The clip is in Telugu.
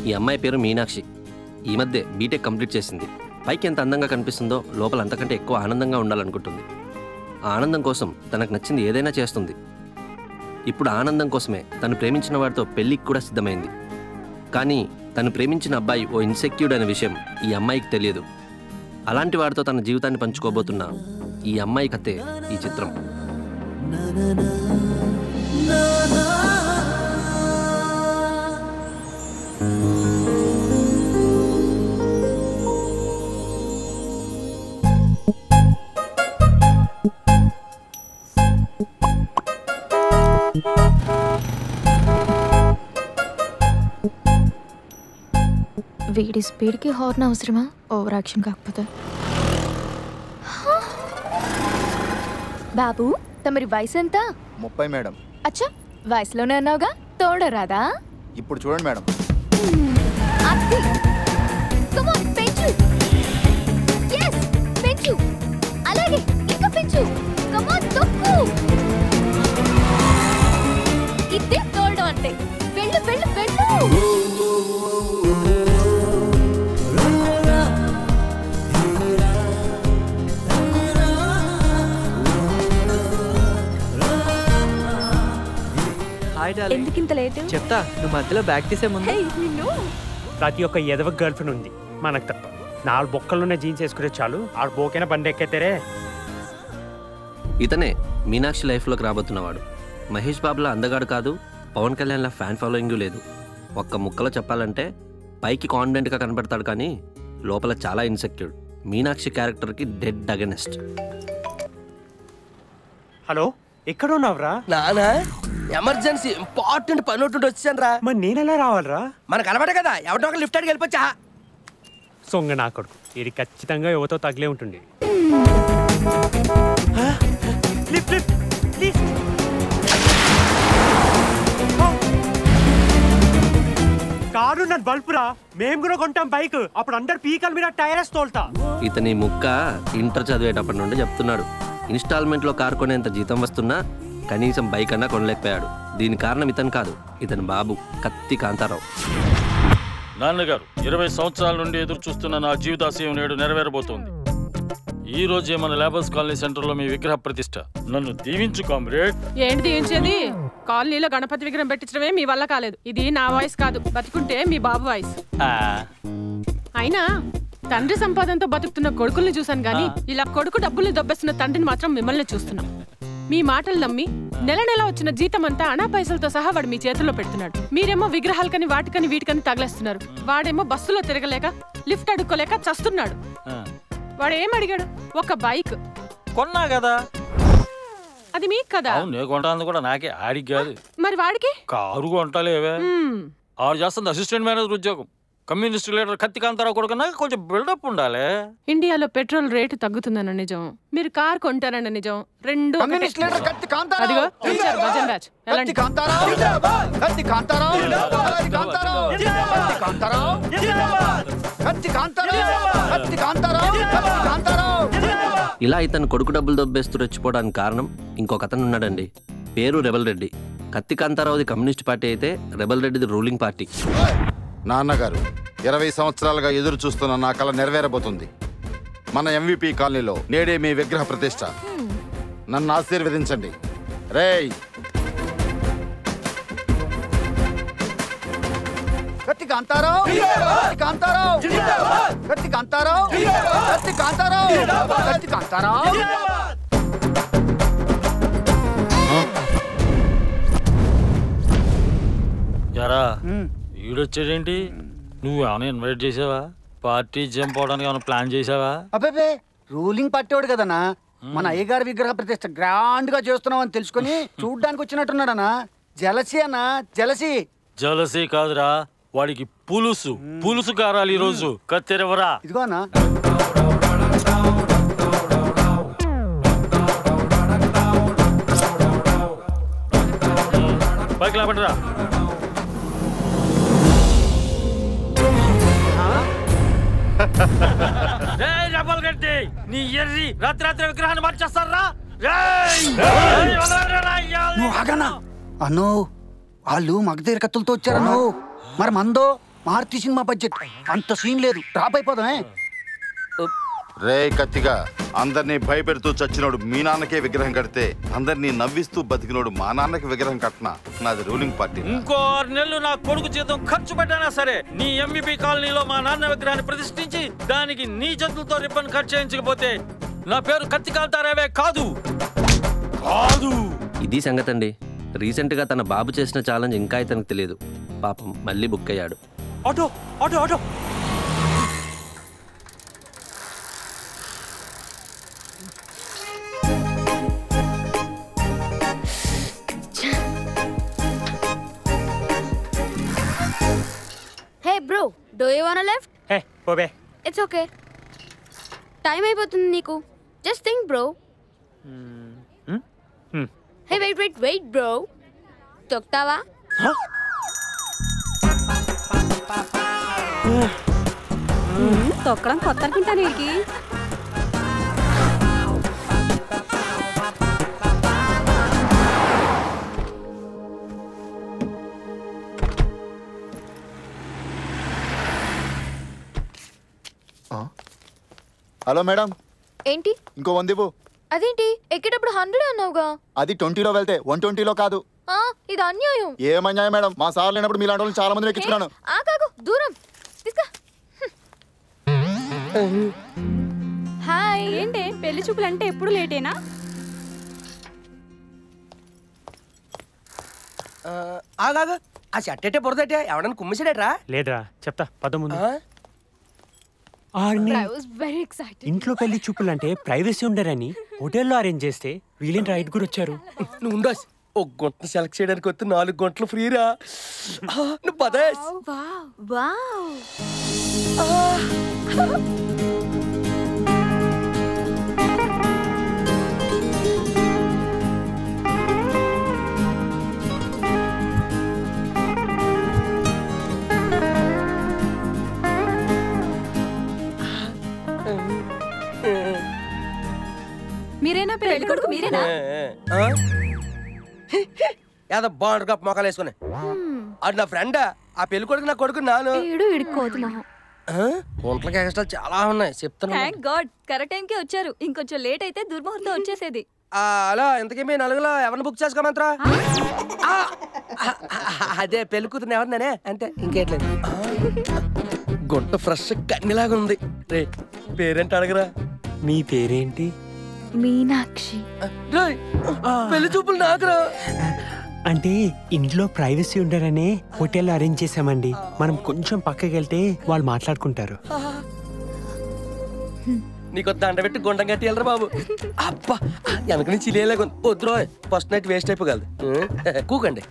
ఈ అమ్మాయి పేరు మీనాక్షి. ఈ మధ్య బీటెక్ కంప్లీట్ చేసింది. పైకి ఎంత అందంగా కనిపిస్తుందో లోపల అంతకంటే ఎక్కువ ఆనందంగా ఉండాలనుకుంటుంది. ఆ ఆనందం కోసం తనకు నచ్చింది ఏదైనా చేస్తుంది. ఇప్పుడు ఆనందం కోసమే తను ప్రేమించిన వాడితో పెళ్ళికి కూడా సిద్ధమైంది. కానీ తను ప్రేమించిన అబ్బాయి ఓ ఇన్సెక్యూర్డ్ అనే విషయం ఈ అమ్మాయికి తెలియదు. అలాంటి వాడితో తన జీవితాన్ని పంచుకోబోతున్న ఈ అమ్మాయి కథే ఈ చిత్రం. వీడి స్పీడ్కి హార్న్ అవసరమా? ఓవర్ యాక్షన్ కాకపోతే. బాబు తమరి వయసు ఎంత? 30 మేడం. అచ్చా వయసులోనే అన్నావుగా, తోడరాదా? ఇప్పుడు చూడండి మేడం. పెంచు, పెంచు, అలాగే ఇంకా పెంచు. తొక్కు. ఇదే తోడడం అంటే. వెళ్ళు వెళ్ళు వెళ్ళు. ఎందుకింత లేట్? చెప్తా, నువ్వు మధ్యలో బ్యాక్ తీసే ముందు. ప్రతి ఒక్క ఎదవ గర్ల్ ఫ్రెండ్ ఉంది మనకు తప్ప. 4 బొక్కలున్న జీన్స్ వేసుకునే చాలు, ఆడ బోకైనా బండి ఎక్కేతేరే. ఇతనే మీనాక్షి లైఫ్లోకి రాబోతున్నవాడు. మహేష్ బాబులా అందగాడు కాదు, పవన్ కళ్యాణ్లా ఫ్యాన్ ఫాలోయింగ్ లేదు. ఒక్క ముక్కలో చెప్పాలంటే పైకి కాన్ఫిడెంట్గా కనపడతాడు కానీ లోపల చాలా ఇన్సెక్యూర్డ్. మీనాక్షి క్యారెక్టర్కి డెడ్ అగెనెస్ట్. హలో, ఎక్కడ ఉన్నావురా? నానా ఎమర్జెన్సీ ఇంపార్టెంట్ పని ఒకటి వచ్చాను రా. మరి నేనెలా రావాలరా? మనకు అలవాటే కదా, ఎవరితో ఒక లిఫ్ట్ అడిగి వెళ్ళిపోచ్చా. సొంగ నా కొడుకు, ఇది ఖచ్చితంగా యువతో తగిలే ఉంటుంది. కారు నా బల్పురా, మేము కూడా కొంటాం బైక్. అప్పుడు అందరు పీకల మీద టైర్స్ తోలుతా. ఇతని ముక్క ఇంటర్ చదివేటప్పటి నుండి చెప్తున్నాడు. ఇన్స్టాల్మెంట్లో కారు కొనేంత జీతం వస్తున్నా కనీసం బైక్ అన్నా కొనలేకపోయాడు. దీని కారణం ఇతను కాదు, ఇతని బాబు కత్తి కాంతారావు. నాన్నగారు 20 సంవత్సరాల నుండి ఎదురు చూస్తున్న నా జీవితాశయం నేడు నెరవేరబోతోంది. ఈ రోజే మన లేబర్స్ కాలనీ సెంటర్ లో మీ విగ్రహ ప్రతిష్ట. నన్ను దీవించు కామ్రేడ్. ఏంటి దీవించేది? కాలనీలో గణపతి విగ్రహం పెట్టించడమే మీ వల్ల కాలేదు. ఇది నా వాయిస్ కాదు, బతుకుంటే మీ బాబు వాయిస్. అయినా తండ్రి సంపాదనతో బతుకుతున్న కొడుకుల్ని చూసాను గానీ ఇలా కొడుకు డబ్బుల్ని దొబ్బేస్తున్న తండ్రిని మాత్రం మిమ్మల్ని చూస్తున్నాం. మీ మాటలు నమ్మి నెల నెల వచ్చిన జీతం అంతా అనా పైసలతో సహా వాడు మీ చేతుల్లో పెడుతున్నాడు. మీరేమో విగ్రహాలకని వాటికని వీటికని తగలేస్తున్నారు. వాడేమో బస్సులో తిరగలేక లిఫ్ట్ అడుక్కోలేక చస్తున్నాడు. వాడు ఏం అడిగాడు? ఒక బైక్ కొన్నా కదా. అది మీకు కదా? నేను కొంటాను కూడా నాకే, ఆడికి కాదు. మరి వాడికి కారు కొంటాలేవే. ఆడు చేస్తుంది అసిస్టెంట్ మేనేజర్ ఉద్యోగం. కమ్యూనిస్ట్ లీడర్ కత్తి కాంతారావు కొడుకున్నా కొంచెం బిల్డప్ ఉండాలి. ఇండియాలో పెట్రోల్ రేటు తగ్గుతుందన్న నిజం, మీరు కార్ కొంటారన్న నిజం, రెండు అదిగో భజన్ రాజ్. ఇలా ఇతను కొడుకు డబ్బులు దొబ్బేస్తూ రెచ్చిపోవడానికి కారణం ఇంకొక అతను ఉన్నాడండి. పేరు రెబల్ రెడ్డి. కత్తి కాంతారావుది కమ్యూనిస్ట్ పార్టీ అయితే రెబల్ రెడ్డిది రూలింగ్ పార్టీ. నాన్నగారు 20 సంవత్సరాలుగా ఎదురు చూస్తున్న నా కళ నెరవేరబోతుంది. మన MVP కాలనీలో నేడే మీ విగ్రహ ప్రతిష్ట. నన్ను ఆశీర్వదించండి. రేయ్ కత్తి కాంతారావు, కత్తి కాంతారావు, కత్తి కాంతారావు, కత్తి కాంతారావు, కత్తి కాంతారావు. యారా ఈడొచ్చాడేంటి? నువ్వు ఏమైనా ఇన్వైట్ చేసావా? పార్టీ జంప్ అవడానికి ఏమైనా ప్లాన్ చేసావా? అబ్బే రూలింగ్ పార్టీ వాడు కదనా. మన అయ్యగారి విగ్రహ ప్రతిష్ట గ్రాండ్ గా చేస్తున్నాం అని తెలుసుకుని చూడ్డానికి వచ్చినట్టున్నాడనా. జలసి అన్నా, జలసి. జలసి కాదురా, వాడికి పులుసు పులుసు కారాలి. ఈ రోజు కత్తెరవరా. ఇదిగో అన్నా. పైకి లాపండిరా. నీ ఎర్రి రాత్రి విగ్రహాన్ని మార్చేస్తారా? అన్నో వాళ్ళు మగధీర కత్తులతో వచ్చారన్నో. మరి మందో మారుతి సినిమా బడ్జెట్, అంత సీన్ లేదు, డ్రాప్ అయిపోదామే. రే కత్తిగా, అందరినీ భయపెడుతూ చచ్చినోడు మీ నాన్నకే విగ్రహం కడితే అందరినీ నవ్విస్తూ బతికినోడు మా నాన్నకి విగ్రహం కట్టినా నాది రూలింగ్ పార్టీ. ఇంకో 6 నెలలు నా కొడుకు జీతం ఖర్చు పెట్టానా సరే నీ ఎంబీపీ కాలనీలో మా నాన్న విగ్రహాన్ని ప్రతిష్ఠించి దానికి నీ చేతులతో రిబ్బన్ కట్ చేయించకపోతే నా పేరు కత్తి కాల్తారావే కాదు. ఇది సంగతి అండి. రీసెంట్గా తన బాబు చేసిన ఛాలెంజ్ ఇంకా ఇతనికి తెలియదు. పాపం మళ్ళీ బుక్ అయ్యాడు. Auto auto auto. Hey bro, do you want left? Hey ఓబే. ఇట్స్ ఓకే, టైం అయిపోతుంది నీకు. Just think bro. Hey wait wait wait bro, తొక్తావా? తొక్కడం కొత్త అనుకుంటా నీకు. Hello madam. ఏంటి ఇంకో 100 ఇవ్వు. అదేంటి ఎక్కేటప్పుడు 100 అన్నావుగా? అది 20లో వెళ్తే 120లో కాదు. ఇది అన్యాయం. ఏం అన్యాయం మేడం, మా సార్ లేనప్పుడు మీలాంటి వాళ్ళు చాలా మంది ఎక్కించుకున్నాను. ఆగాగు, దూరం తీసుకో. హాయ్. ఏంటి పెళ్లి చూపులు అంటే ఎప్పుడు లేటేనా? ఆగాగా, ఆ షర్ట్ అంటే బురదటే ఎవడన్నా కుమ్మిసాడట్రా? లేదురా, చెప్తా పద ముందు. Very excited. ఇంట్లో పెళ్లి చూపులు అంటే ప్రైవసీ ఉండరని హోటల్లో అరేంజ్ చేస్తే వీళ్ళేంటి ఐదుగురు వచ్చారు. నువ్వు ఉండొచ్చు. ఒక గుంట సెలెక్ట్ చేయడానికి వస్తే 4 గంటలు ఫ్రీరా. నువ్వు పదేస్. వావ్. మీరేనా పెళ్లి కొడుకు? మీరేనా? ఏదో బాగుండు కప్పు మొక్కలు వేసుకుని. అది నా ఫ్రెండ్. ఆ పెళ్లి కొడుకు నా కొడుకు నాను. ఒంట్లకి ఎక్స్ట్రా చాలా ఉన్నాయి చెప్తాను. థ్యాంక్ గాడ్, కరెక్ట్ టైంకి వచ్చారు. ఇంకొంచెం లేట్ అయితే దుర్ముహూర్తం వచ్చేసేది. అలా ఇంతకీ మీ నలుగులో ఎవరిని బుక్ చేసుకోమంటారా? అదే పెళ్లి కూతురు ఎవరినానే అంటే ఇంకేట్లేదు. గుంట ఫ్రెష్ కన్నిలాగా ఉంది. రే పేరేంటి అడగరా? మీ పేరేంటి? మీనాక్షి. పెళ్లి చూపులు నాకురా. అంటే ఇంట్లో ప్రైవసీ ఉండరనే హోటల్లో అరేంజ్ చేసామండి. మనం కొంచెం పక్కకి వెళ్తే వాళ్ళు మాట్లాడుకుంటారు. నీకు దండ పెట్టి గుండం కట్టి వెళ్ళరా బాబు. అబ్బా వెనక నుంచి లేలాగా వద్దురో, ఫస్ట్ నైట్ వేస్ట్ అయిపోగలదు. కూకండి.